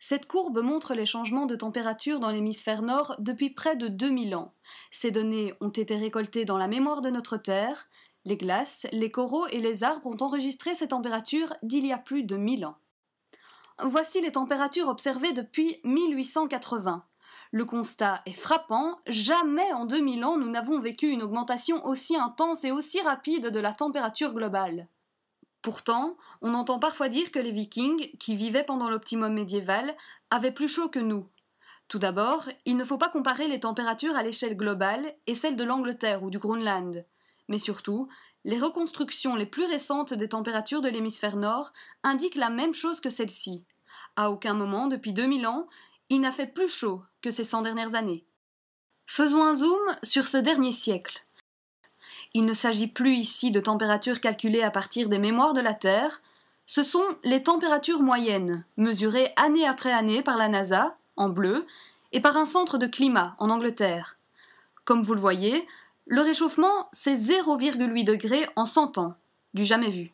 Cette courbe montre les changements de température dans l'hémisphère nord depuis près de 2000 ans. Ces données ont été récoltées dans la mémoire de notre Terre. Les glaces, les coraux et les arbres ont enregistré ces températures d'il y a plus de 1000 ans. Voici les températures observées depuis 1880. Le constat est frappant, jamais en 2000 ans nous n'avons vécu une augmentation aussi intense et aussi rapide de la température globale. Pourtant, on entend parfois dire que les Vikings, qui vivaient pendant l'optimum médiéval, avaient plus chaud que nous. Tout d'abord, il ne faut pas comparer les températures à l'échelle globale et celles de l'Angleterre ou du Groenland. Mais surtout, les reconstructions les plus récentes des températures de l'hémisphère nord indiquent la même chose que celle-ci. À aucun moment, depuis 2000 ans, il n'a fait plus chaud que ces 100 dernières années. Faisons un zoom sur ce dernier siècle. Il ne s'agit plus ici de températures calculées à partir des mémoires de la Terre, ce sont les températures moyennes, mesurées année après année par la NASA, en bleu, et par un centre de climat, en Angleterre. Comme vous le voyez, le réchauffement, c'est 0,8 degrés en 100 ans, du jamais vu.